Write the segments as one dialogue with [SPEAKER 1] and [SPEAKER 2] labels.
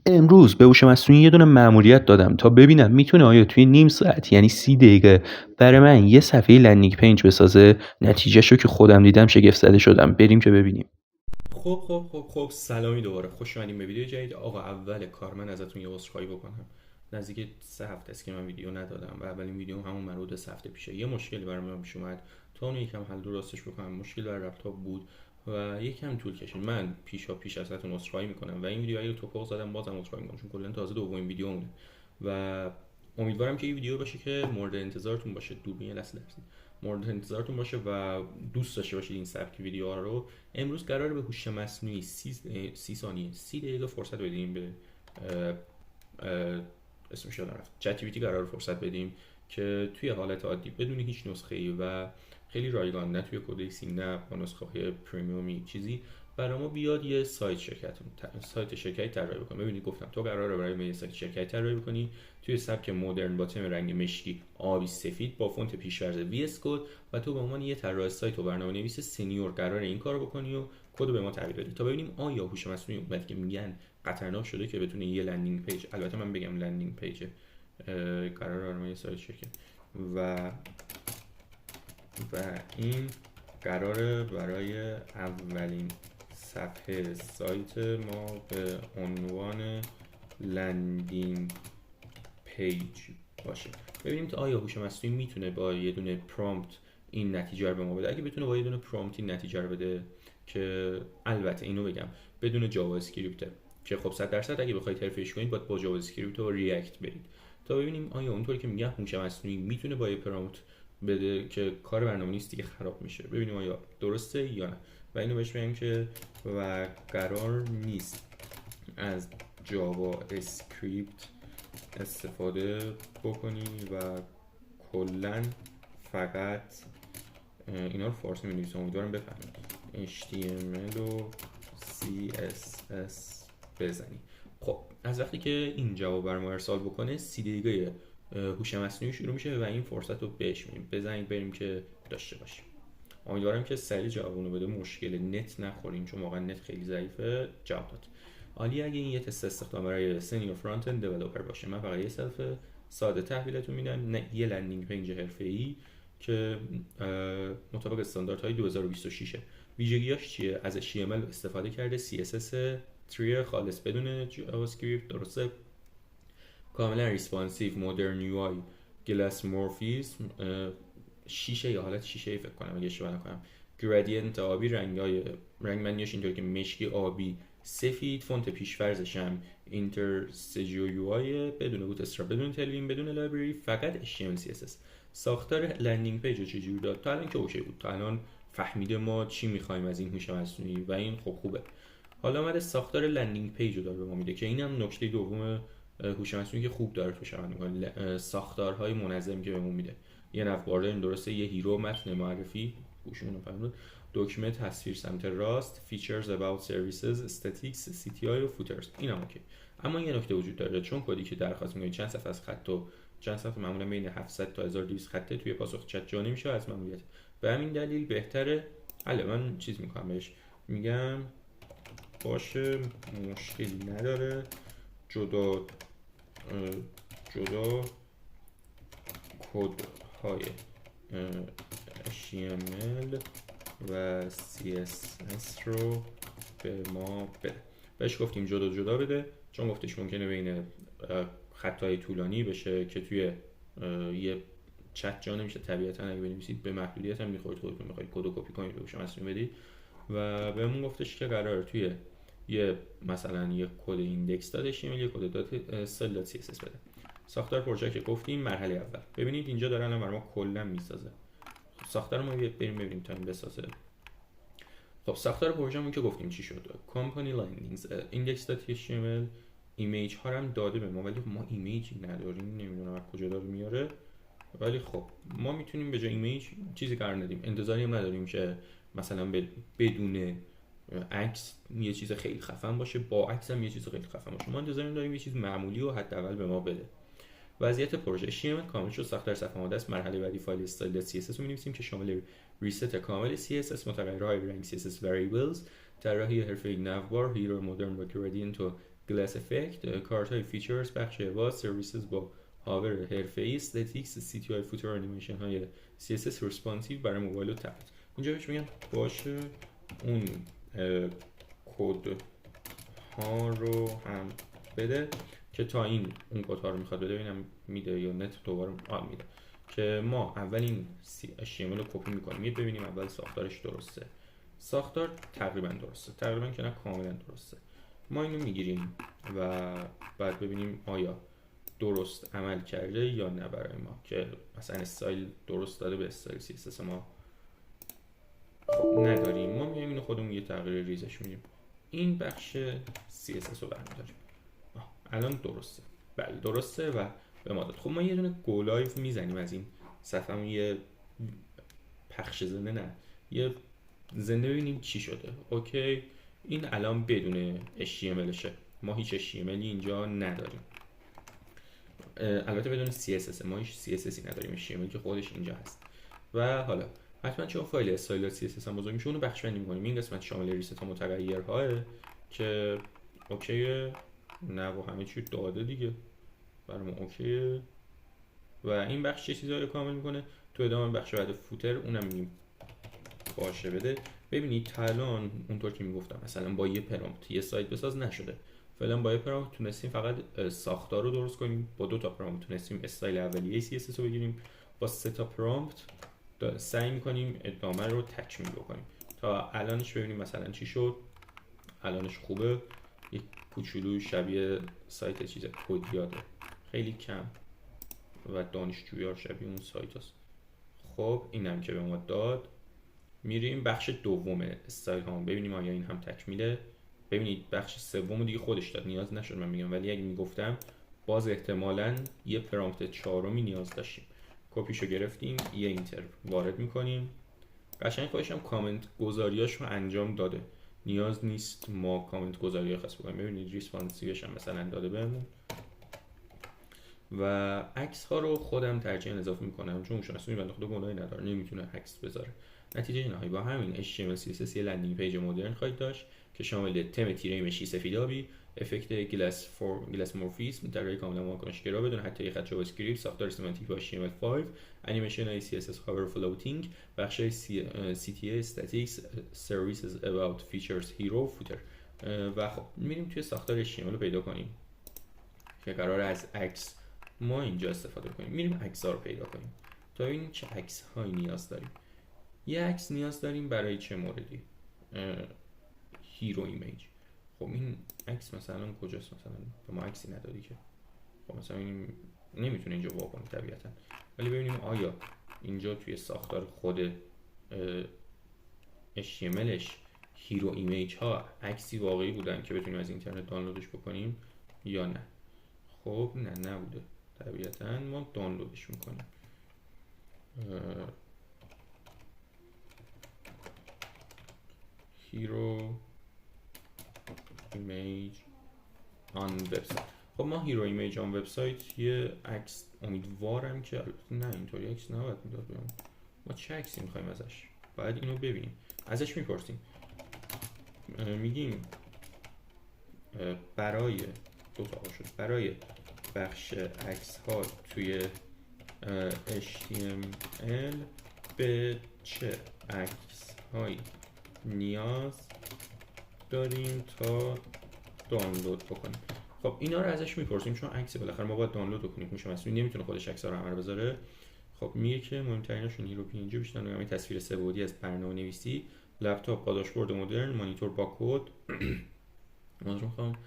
[SPEAKER 1] امروز به هوش مصنوعی یه دونه مأموریت دادم تا ببینم میتونه آیا توی نیم ساعت یعنی 30 دقیقه برای من یه صفحه لندینگ پیج بسازه. نتیجهشو که خودم دیدم شگفت زده شدم. بریم که ببینیم.
[SPEAKER 2] خب سلامی دوباره خوش اومدین به ویدیو جدید. آقا اول کار من ازتون یه عذرخواهی بکنم. نزدیک 3 هفته است که من ویدیو ندادم و اولین ویدیو همون مربوط به 3 هفته پیشه. یه مشکلی برام پیش اومد تا اون یکم حل و راستش بکنم. مشکل در لپتاپ بود و یکم طول کشید. من پیش ازتون عذرخواهی میکنم و این ویدیو اگه توپق زدم بازم عذرخواهی میکنم چون کلا تازه دومین ویدیومونه و امیدوارم که این ویدیو باشه که مورد انتظارتون باشه. دوربین یه لحظه مورد انتظارتون باشه و دوست داشته باشید این سبک ویدیوها رو. امروز قراره به هوش مصنوعی 30 ثانیه 30 دقیقه فرصت بدیم. به اسمش یادم رفت، چت جی پی تی قرار فرصت بدیم که توی حالت عادی بدون هیچ نسخه‌ای و خیلی رایگان، نه توی کدکسی نه با نسخه های پریمیومی چیزی، برای ما بیاد یه سایت شرکتی طراحی بکنه. ببینید گفتم تو قراره برای ما یه سایت شرکتی طراحی بکنی توی سبک مدرن با تم رنگ مشکی آبی سفید با فونت پیش‌فرض وی اس کد و تو به عنوان یه طراح سایت و برنامه‌نویس سنیور قراره این کارو بکنی و کدو به ما تحویل بدی تا ببینیم آیا هوش مصنوعی اومد که میگن خطرناک شده که بتونه یه لندینگ پیج، البته من بگم لندینگ پیج قراره برای یه سایت شرکت و این قراره برای اولین صفحه سایت ما به عنوان لندینگ پیج باشه. ببینیم تا آیا هوش مصنوعی میتونه با یه دونه پرامپت این نتیجه رو به ما بده. اگه بتونه با یه دونه پرامپت این نتیجه رو بده، که البته اینو بگم بدون جاوا اسکریپت، که خب 100% اگه بخواید حرفه‌ایش کنید باید با جاوا اسکریپت و ریاکت برید تا ببینیم آیا اونطوری که میگم هوش مصنوعی میتونه با یه پرامپت بده که کار برنامه‌نویس دیگه خراب میشه. ببینیم آیا درسته یا نه و اینو بهش بگیم که و قرار نیست از جاوا اسکریپت استفاده بکنی و کلا فقط اینا رو فارسی می‌نویسم امیدوارم بفهمید HTML و CSS بزنی. خب از وقتی که این جواب برام ارسال بکنه 30 دقیقه هوش مصنوعی شروع میشه و این فرصت رو بهش میدیم. بزنید بریم که داشته باشیم. امیدوارم که سریع جوابونو بده، مشکل نت نخوریم چون واقعا نت خیلی ضعیفه. جواب داد. عالی. اگه این یه تست استخدام برای سنیور فرانت اند دیولپر باشه، من فقط یه سلف ساده تحویلتون میدم، نه یه لندینگ پیج حرفه‌ای که مطابق استانداردهای 2026. ویژگیاش چیه؟ از HTML استفاده کرده، CSS 3 خالص بدون جاوا اسکریپت، درسته؟ کاملا ریسپانسیو، مدرن یو آی، گلاس مورفیسم، شیشه یا حالت شیشه فکر کنم اگه اشتباه نکنم، گرادینت آبی، رنگ مندیاش اینطوری که مشکی آبی سفید، فونت پیش‌فرضش هم اینترستیجیو یو آی بدون بوت استراب، بدون تلوین، بدون لایبرری، فقط HTML CSS. ساختار لندینگ پیج رو چجوری داد؟ تا الان که اوکی بود، تا الان فهمیده ما چی می‌خوایم از این هوش مصنوعی و این خب خوبه. حالا اومده ساختار لندینگ پیج رو داره به ما میده که اینم نکته دوم هوش مصنوعی که خوب داره توش عمل می‌کنه. ساختارهای منظمی که بهمون میده. یه نوار داریم درسته، یه هیرو، متن معرفی، گوشمون رو فهمید، دکمه، تصویر سمت راست، فیچرز about services، استاتیکس، CTI و فوترز. اینا اوکی. اما یه نکته وجود داره، چون کدی که درخواست می‌کنید چند صفحه از خط و چند صفحه معمولا بین 700 تا 1200 خطه توی پاسخ چت جا نمیشه از ماموریت. به همین دلیل بهتره من چیز می‌کنم بهش میگم باشه مشکلی نداره، جدا کدهای HTML و CSS رو به ما بده. بهش گفتیم جدا بده چون گفتش ممکنه بین خطای طولانی بشه که توی یه چت جا نمیشه طبیعتا. اگه بنویسید به محدودیت هم میخورید، خودتون میخواید کد کپی کنید به هوش مصنوعی بدید و بهمون گفتش که قراره توی یه مثلا یه کد ایندکس داد HTML، یه کد دات استایل دات CSS بده. ساختار پروژه که گفتیم مرحله اول. ببینید اینجا داره الان برای ما کلا میسازه. ساختار ما بریم ببینیم تا این بسازه. خب ساختار پروژه‌مون که گفتیم چی شد. کامپانی لاینینگز، index.html، ایمیج ها هم داده به ما ولی ما ایمیجی نداریم، نمیدونم از کجا داره میاره. ولی خب ما میتونیم به جای ایمیج چیزی قرار ندیم. انتظاری هم نداریم که مثلا بدون عکس یه چیز خیلی خفن باشه، با عکس هم یه چیز خیلی خفن باشه. ما انتظار داریم یه چیز معمولی و حداقل به ما بده. وضعیت پروژه HTML کامل شد، ساختار صفحه آماده است. مرحله بعدی فایل استایل CSS رو می‌نویسیم که شامل ریست کامل CSS، متغیرهای رنگ CSS variables، طراحی حرفه‌ای نوار، هیرو، مدرن و گرادینت و گلاس افکت، کارت های فیچرز، بخش باز، سرویسز با هاور حرفه‌ای، استاتیکس، سی تی آی فوتر انیمیشن های سی اس اس ریسپانسیو برای موبایل و تبلت. اینجا بهش میگم باشه اون کد ها رو هم بده که تا این اون کد ها رو میخواد بده ببینم میده یا نت دوباره میده که ما اول این HTML رو کپی میکنیم ببینیم اول ساختارش درسته. ساختار تقریبا درسته، تقریبا که نه کاملا درسته. ما اینو میگیریم و بعد ببینیم آیا درست عمل کرده یا نه برای ما که مثلا استایل درست داده به استایل CSS ما خب نداریم. ما میایم اینو خودمون یه تغییر ریزش میدیم، این بخش CSS رو برمیداریم. الان درسته، بله درسته و به ما داد. خب ما یه دونه گو لایو میزنیم از این صفحمون، یه پخش زنده نه یه زنده ببینیم چی شده. اوکی این الان بدون HTMLشه، ما هیچ HTMLی اینجا نداریم، البته بدون CSS ما هیچ CSSی نداریم، HTML که خودش اینجا هست. و حالا حتما چون فایل استایل CSS هم بزرگ میشه اونو بخش بندی می‌کنیم. این قسمت شامل ریست ها متغیرهاه که اوکیه نه و همه چی داده دیگه برام اوکیه و این بخش چه چیزایی رو کامل میکنه. تو ادامه بخش بعد فوتر اونم میگیم باشه بده. ببینید تا الان اونطور که میگفتم مثلا با یه پرامپت یه سایت بساز نشده، فعلا با یه پرامپت تونستیم فقط ساختار رو درست کنیم، با 2 تا پرامپت تونستیم استایل اولیه CSS رو بگیریم، با 3 تا پرامپت سعی میکنیم ادامه رو تکمیل بکنیم. تا الانش ببینیم مثلا چی شد. الانش خوبه، یک کوچولو شبیه سایت چیز کدیاده، خیلی کم و دانشجویار شبیه اون سایت هست. خب اینم که به ما داد. میریم بخش دوم استایل ها ببینیم آیا این هم تکمیله. ببینید بخش سوم دیگه خودش داد، نیاز نشد من میگم، ولی اگه میگفتم باز احتمالاً یه پرامپت چهارمی نیاز داشتیم. کپیشو گرفتیم، یه اینتر وارد میکنیم، قشنگ خودش هم کامنت گذاریاشو انجام داده، نیاز نیست ما کامنت گذاری خاص بکنیم. ببینید ریسپانسیوش هم مثلا داده بهمون و عکس ها رو خودم ترجیحاً اضافه میکنم چون مشخصه بنده خدا گناهی نداره نمیتونه عکس بذاره. نتیجه نهایی با همین HTML CSS یه لندینگ پیج مدرن خواهید داشت که شامل تم تیره مشی سفیدابی، افکت گلاس مورفیسم طراحی کاملا واکنشگرا بدون حتی یک خط جاوا اسکریپت، ساختار سمانتیک با HTML5، انیمیشن های CSS هاور فلوتینگ، بخش های CTA statics services about features hero footer و خب میریم توی ساختار HTML رو پیدا کنیم که قرار از عکس ما اینجا استفاده کنیم. میریم عکس ها رو پیدا کنیم تا ببینیم چه عکس هایی نیاز داریم. یه عکس نیاز داریم برای چه موردی؟ هیرو ایمیج. خب این عکس مثلا کجاست؟ مثلا به ما عکسی ندادی که، خب مثلا این نمیتونه اینجا واکنه طبیعتا، ولی ببینیم آیا اینجا توی ساختار خود HTMLش هیرو ایمیج ها عکسی واقعی بودن که بتونیم از اینترنت دانلودش بکنیم یا نه. خب نه نبوده، طبیعتا ما دانلودش میکنیم. هیرو ایمیج آن وبسایت. خب ما هیرو ایمیج آن وبسایت یه عکس امیدوارم که نه اینطوری عکس نباید میداد بهمون. ما چه عکسی میخوایم ازش؟ باید اینو ببینیم، ازش میپرسیم، میگیم برای دو تا شد برای بخش عکس ها توی HTML به چه عکس هایی نیاز داریم تا دانلود بکنیم. خب اینا رو ازش میپرسیم چون عکس بالاخره ما باید دانلود بکنیم، میشه مثلا نمیتونه خودش عکس‌ها رو عمل بذاره. خب میگه که مهمتریناشون هیرو پی ان جی بیشتر نگاهی تصویر سه‌بعدی از برنامه‌نویسی، لپتاپ با داشبورد مدرن، مانیتور با کد میخوام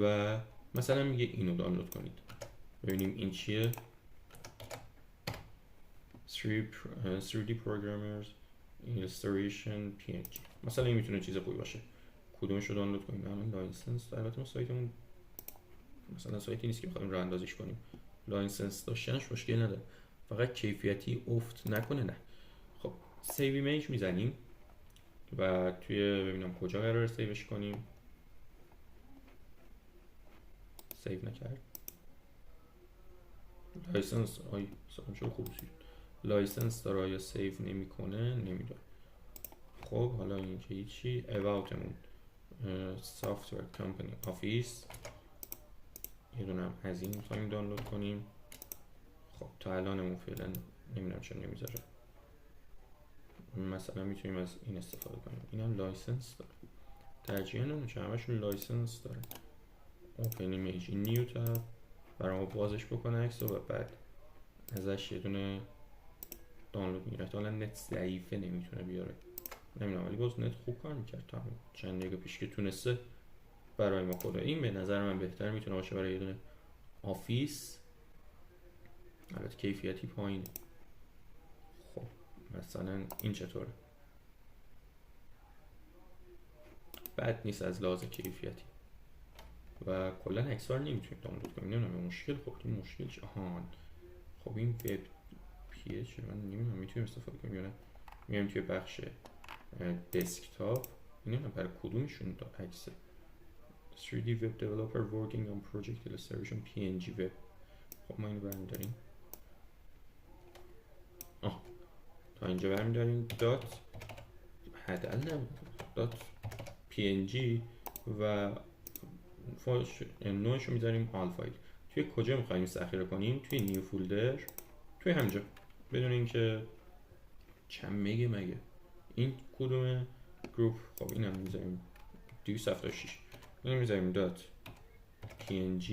[SPEAKER 2] و مثلا میگه اینو دانلود کنید. ببینیم این چیه. 3D programmers illustration png مثلا این میتونه چیز خوبی باشه. کدومش رو دانلود کنیم؟ همین لایسنس. البته ما سایتمون مثلا سایتی نیست که بخوایم راه اندازیش کنیم، لایسنس داشتنش مشکل نداره، فقط کیفیتی افت نکنه. نه خب سیو ایمیج میزنیم و توی ببینم کجا قرار سیوش کنیم. سیو نکرد. لایسنس آی سلام شو خوب شد. لایسنس داره یا سیو نمیکنه نمیدونم. خب حالا این که هیچی. اباوتمون سافتور کمپانی آفیس، یه دونه هم از این میخوایم دانلود کنیم. خب تا الانمون فعلا نمیدونم چرا نمیذاره. مثلا میتونیم از این استفاده کنیم. اینم لایسنس داره. ترجیحاً اون همشون لایسنس داره. اوپن ایمیج، نیو تاب برای ما بازش بکنه عکس و بعد ازش یه دونه دانلود میگیره. حالا نت ضعیفه نمیتونه بیاره، نمیدونم، ولی باز نت خوب کار میکرد تا چند دقیقه پیش که تونسته برای ما خدا. این به نظر من بهتر میتونه باشه برای یه دونه آفیس، البته کیفیتی پایینه. خب مثلا این چطوره؟ بد نیست از لحاظ کیفیتی و کلا عکس‌ها رو نمیتونیم دانلود کنیم. نمیدونم مشکل، خب این مشکل چه؟ خب این وب پی اچ من نمیدونم میتونیم استفاده کنیم یا نه. میایم توی بخش دسکتاپ، نمیدونم برای کدومشون تا عکس 3D web developer working on project illustration PNG web. خب ما اینو برمی‌داریم، تا اینجا برمی‌داریم دات حداقل دات PNG و نوعش رو میذاریم آل فایل. توی کجا میخوایم ذخیره کنیم؟ توی نیو فولدر، توی همینجا، بدون اینکه چند مگه این کدومه گروپ. خب اینم میذاریم 276، اینو میذاریم دات png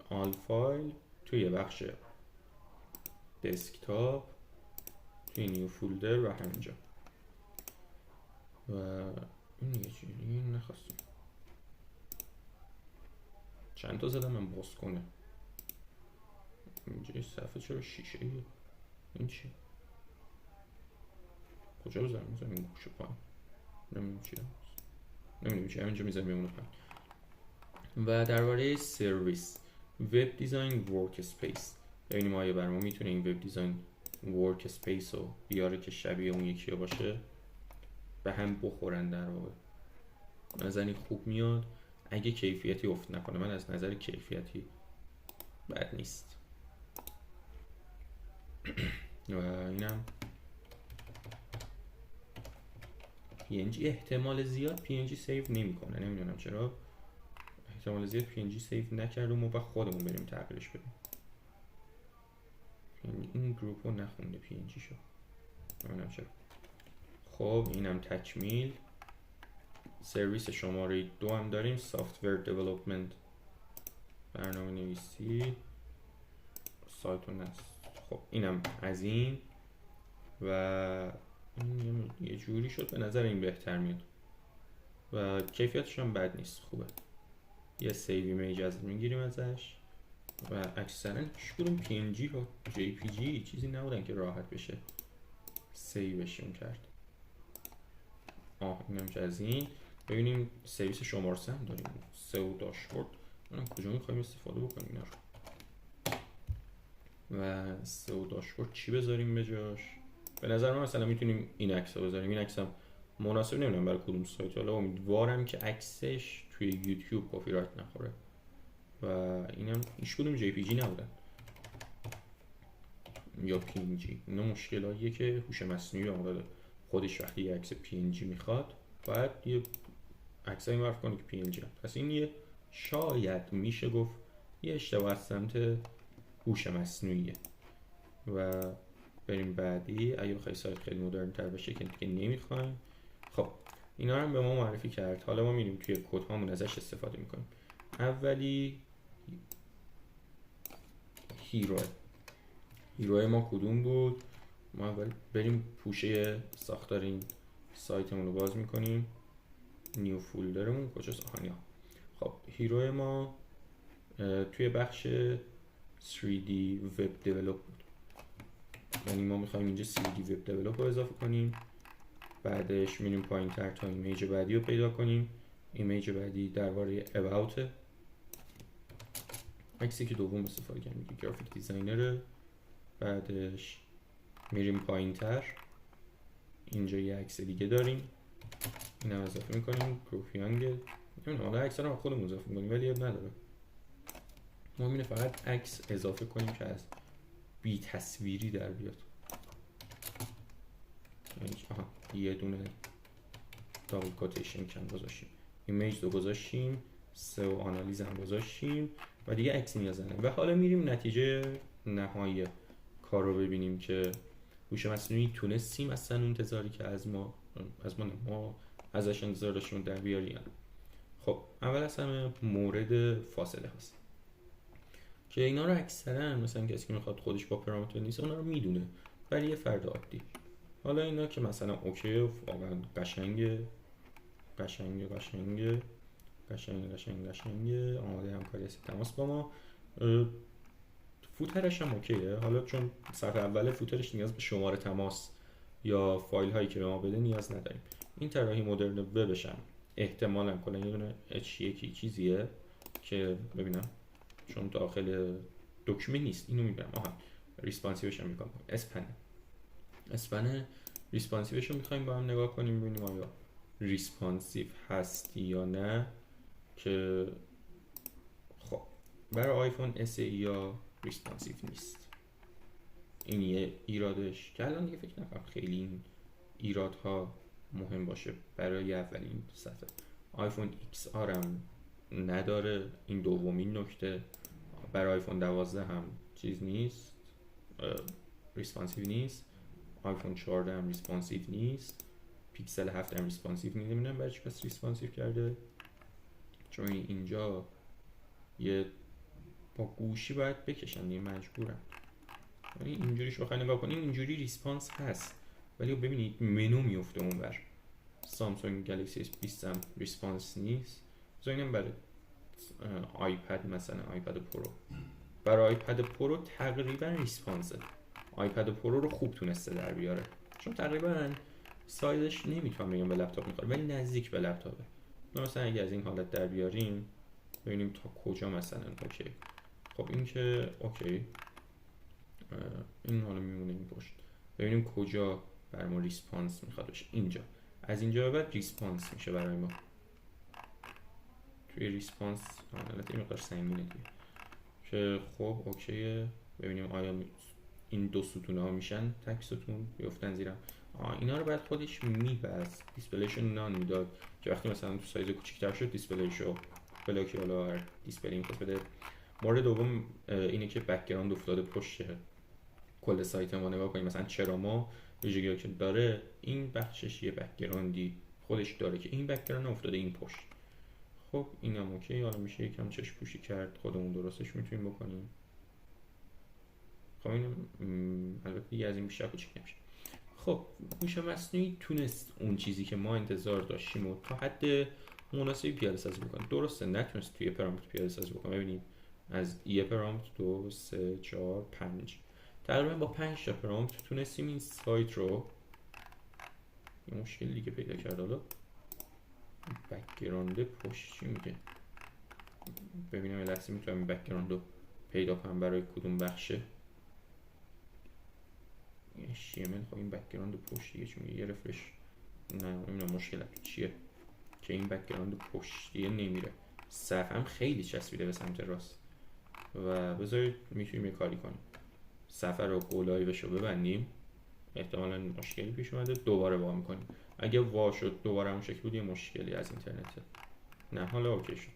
[SPEAKER 2] آل فایل توی بخش دسکتاپ توی نیو فولدر و همینجا. و این دیگه چیه؟ این نخواستیم چند تا زدم من باز کنه. اینجا صفحه چرا شیشه ایه؟ این چی؟ کجا بذارم؟ میذارم این گوشه پایین، نمیدونم چی هست، نمیدونم چی، همینجا میذارم میمونه پایین. و درباره سرویس وب دیزاین ورک اسپیس، ببینیم آیا برام میتونه این وب دیزاین ورک اسپیس رو بیاره که شبیه اون یکی باشه، به هم بخورن. در واقع نظری خوب میاد اگه کیفیتی افت نکنه. من از نظر کیفیتی بد نیست. و اینم PNG احتمال زیاد PNG سیو نمیکنه، نمیدونم چرا. احتمال زیاد PNG سیو نکرده و ما با خودمون بریم تغییرش بدیم. این گروپ رو نخونده PNG شو، نمیدونم چرا. خب اینم تکمیل. سرویس شماره 2 هم داریم، سافتور دیولپمنت، برنامه نویسی سایت و نصب. خب اینم از این و این یه جوری شد به نظر این بهتر میاد و کیفیتش هم بد نیست، خوبه. یه سیو ایمیج از میگیریم ازش و اکثرا هیچکدوم PNG و JPG چیزی نبودن که راحت بشه سیوشون کرد. اینم از این. ببینیم سرویس شماره 3 هم داریم، سئو داشبورد. اونم کجا میخوایم استفاده بکنیم اینا رو. و سئو داشبورد چی بذاریم به جاش؟ به نظر من مثلا میتونیم این عکس رو بذاریم. این عکس هم مناسب، نمیدونم برای کدوم سایت، حالا امیدوارم که عکسش توی یوتیوب کپی رایت نخوره. و اینم هیچ کدوم JPG نبودن یا PNG. اینا مشکلاییه که هوش مصنوعی آماده خودش وقتی یه عکس PNG میخواد باید یه عکسایی معرف کنه که PNG هم. پس این یه شاید میشه گفت یه اشتباه از سمت هوش مصنوعیه. و بریم بعدی. اگه بخوای سایت خیلی مدرن تر بشه که نمیخوایم. خب اینا هم به ما معرفی کرد. حالا ما میریم توی کد هامون ازش استفاده میکنیم. اولی هیرو ما کدوم بود؟ ما اول بریم پوشه ساختار این سایتمون رو باز میکنیم. نیو فولدرمون کجاست؟ خب هیرو ما توی بخش 3D web develop بود، یعنی ما میخوایم اینجا 3D web develop رو اضافه کنیم. بعدش میریم پایین تر تا ایمیج بعدی رو پیدا کنیم. ایمیج بعدی درباره about عکسی که دوم استفاده کردیم که گرافیک دیزاینره. بعدش میریم پایین تر، اینجا یه عکس دیگه داریم، این هم اضافه میکنیم. گروپیانگل، نمیدونم حالا عکس رو خودمون اضافه میکنیم ولی اب نداره. ما میره فقط عکس اضافه کنیم که از بی تصویری در بیاد. یه دونه دابل کوتیشن کم گذاشتیم. ایمیج رو گذاشتیم، سئو آنالیز هم گذاشتیم و دیگه عکسی نیاز نداریم. و حالا میریم نتیجه نهایی کار رو ببینیم که هوش مصنوعی تونستیم اصلا اون انتظاری که ما ازش انتظار داشتیم در بیاریم. خب اول از همه مورد فاصله هست که اینا رو اکثرا مثلا کسی که میخواد خودش با پرامتر نیست اونا رو میدونه، برای یه فرد عادی. حالا اینا که مثلا اوکی واقعا قشنگه آماده همکاری هستی تماس با ما. فوترش هم اوکیه، حالا چون صفحه اول فوترش نیاز به شماره تماس یا فایل هایی که به ما بده نیاز نداریم. این طراحی مدرن وبش هم احتمالاً کلا یه دونه H1 چیزیه که ببینم چون داخل دکمه نیست، اینو میبرم. ریسپانسیوش هم میکنم. اسپن ریسپانسیوش رو میخوایم با هم نگاه کنیم ببینیم آیا ریسپانسیو هست یا نه. که خب برای آیفون SE یا ریسپانسیو نیست، این یه ایرادش که الان دیگه فکر نکنم خیلی این ایرادها مهم باشه. برای اولین صفحه آیفون XR هم نداره، این دومین نکته. برای آیفون 12 هم چیز نیست، ریسپانسیو نیست. آیفون 14 هم ریسپانسیو نیست. پیکسل 7 هم ریسپانسیو نیست. نمیدونم برای چی پس ریسپانسیو کرده، چون اینجا یه با گوشی باید بکشن دیگه، مجبورم. ولی اینجوری شما نگاه کنیم اینجوری ریسپانس هست، ولی ببینید منو میفته اونور. سامسونگ گالاکسی S20 هم ریسپانس نیست. اینم برای آیپد، مثلا آیپد پرو، برای آیپد پرو تقریبا ریسپانسه. آیپد پرو رو خوب تونسته در بیاره، چون تقریبا سایزش نمیتونم بگم به لپتاپ میخوره ولی نزدیک به لپتاپه. مثلا اگه از این حالت در بیاریم ببینیم تا کجا مثلا اوکی. خب این که اوکی، این حالا میمونه این پشت. ببینیم کجا برای ما ریسپانس میخواد بشه. اینجا، از اینجا به بعد ریسپانس میشه برای ما. توی ریسپانس البته این مقدار سنگینه دیگه که خب اوکیه. ببینیم آیا این دو ستون ها میشن تک ستون بیفتن زیرم. اینا رو بعد خودش میبست، دیسپلیشو نان میداد که وقتی مثلا تو سایز کوچیک‌تر شد دیسپلیشو بلاکی حالا هر دیسپلی میخواست بده. مورد دوم اینه که بک‌گراند افتاده پشت کل سایت ما. نگاه کنیم مثلا چرا ما ویژگی که داره این بخشش یه بک‌گراندی خودش داره که این بک‌گراند افتاده این پشت. خب اینم اوکی. حالا میشه یکم چشم پوشی کرد، خودمون درستش میتونیم بکنیم. خب اینم البته دیگه از این بیشتر کوچیک نمیشه. خب هوش مصنوعی تونست اون چیزی که ما انتظار داشتیم و تا حد مناسبی پیاده سازی بکنه. درسته نتونست توی پرامپت پیاده سازی بکنه. ببینید از یه پرامپت 2 3 4 5 تقریبا با 5 تا پرامپت تونستیم این سایت رو. یه مشکل دیگه پیدا کرد. حالا بک‌گراند پشت چی میگه؟ ببینم یه لحظه میتونم این بک‌گراند رو پیدا کنم برای کدوم بخشه. HTML. خب این بک‌گراند پشتیه چی میگه؟ یه رفرش. نه نمیدونم مشکلت چیه که این بک‌گراند پشتیه نمیره. صفحه هم خیلی چسبیده به سمت راست و بذارید میتونیم یه کاری کنیم. صفحه رو گلایبش رو ببندیم، احتمالاً مشکلی پیش اومده، دوباره وا میکنیم. اگه وا شد دوباره همون شکل بود یه مشکلی از اینترنته. نه حالا اوکی شد.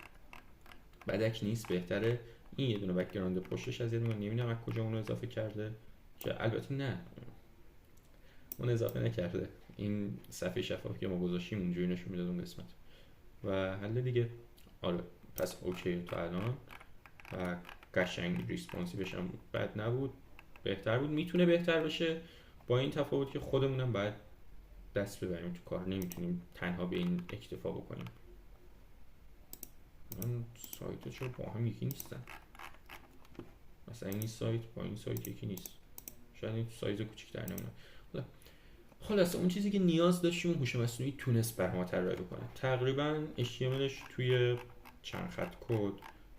[SPEAKER 2] بدک نیست، بهتره. این یه دونه بک‌گراند پشتش از نمیدونم از کجا اونو اضافه کرده که البته نه اون اضافه نکرده. این صفحه شفافی که ما گذاشتیم اونجوری نشون میداد اون قسمت و حل دیگه. آره پس اوکی تا الان و قشنگ ریسپانسیوش هم بد نبود، بهتر بود. میتونه بهتر بشه با این تفاوت که خودمونم باید دست ببریم تو کار، نمیتونیم تنها به این اکتفا بکنیم. من سایت چرا با هم یکی نیستن؟ مثلا این سایت با این سایت یکی نیست، شاید این سایز کوچیک‌تر نمونه. خلاصه اون چیزی که نیاز داشتیم هوش مصنوعی تونست بر ما طراحی بکنه. تقریبا HTMLش توی چند خط کد،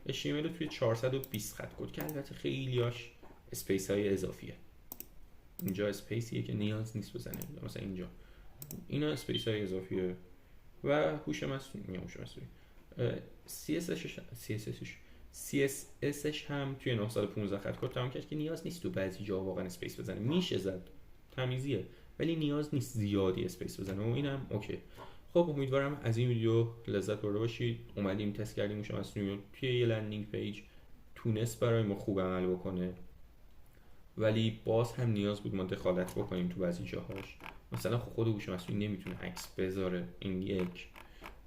[SPEAKER 2] HTML توی 420 خط کد که البته خیلیاش اسپیس های اضافیه. اینجا اسپیسیه که نیاز نیست بزنه، مثلا اینجا اینا اسپیس های اضافیه. و هوش مصنوعی CSSش هم توی 915 خط کد تمام کرد که نیاز نیست تو بعضی جا واقعا اسپیس بزنه. میشه زد، تمیزیه، ولی نیاز نیست زیادی اسپیس بزنه و اینم اوکی. خب امیدوارم از این ویدیو لذت برده باشید. اومدیم تست کردیم هوش مصنوعی رو توی یه لندینگ پیج، تونست برای ما خوب عمل بکنه، ولی باز هم نیاز بود ما دخالت بکنیم تو بعضی جاهاش. مثلا خود هوش مصنوعی نمیتونه عکس بذاره، این یک.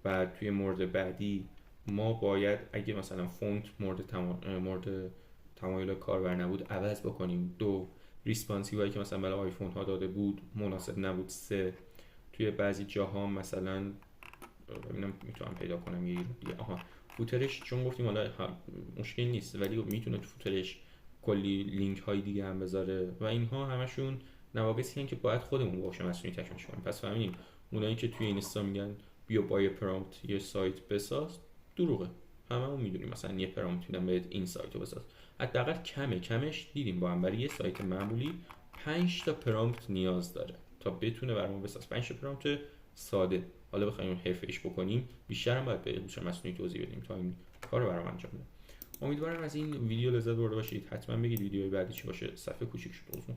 [SPEAKER 2] و توی مورد بعدی ما باید اگه مثلا فونت مورد تمایل کاربر نبود عوض بکنیم. دو، ریسپانسیو هایی که مثلا برای آیفون ها داده بود مناسب نبود. سه، توی بعضی جاها مثلا ببینم میتونم پیدا کنم یه دیگه. فوترش چون گفتیم حالا مشکل نیست، ولی میتونه تو فوترش کلی لینک های دیگه هم بذاره و اینها همشون نواقصی هستن که باید خودمون با هوش مصنوعی تکمیلش کنیم. پس فهمیدیم اونایی که توی اینستا میگن بیا با یه پرامپت یه سایت بساز، دروغه. هممون میدونیم مثلا یه پرامپت میدن بهت این سایتو بساز، حداقل کمش دیدیم با هم برای یه سایت معمولی 5 تا پرامپت نیاز داره تا بتونه برامون بساز. 5 تا پرامپت ساده. حالا بخوایم حرفه‌ایش بکنیم بیشتر هم باید به هوش مصنوعی توضیح بدیم تا این کارو برام انجام بده. امیدوارم از این ویدیو لذت برده باشید. حتما بگید ویدیوی بعدی چی باشه. صفحه کوچیک شد عذر.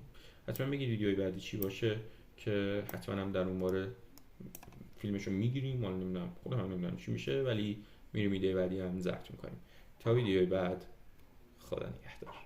[SPEAKER 2] حتما بگید ویدیوی بعدی چی باشه که حتما هم در اون باره فیلمشو میگیریم. حالا نمیدونم، خودم هم نمیدونم چی میشه، ولی میریم ایده بعدی هم ضبط میکنیم. تا ویدیوی بعد، خدا نگهدار.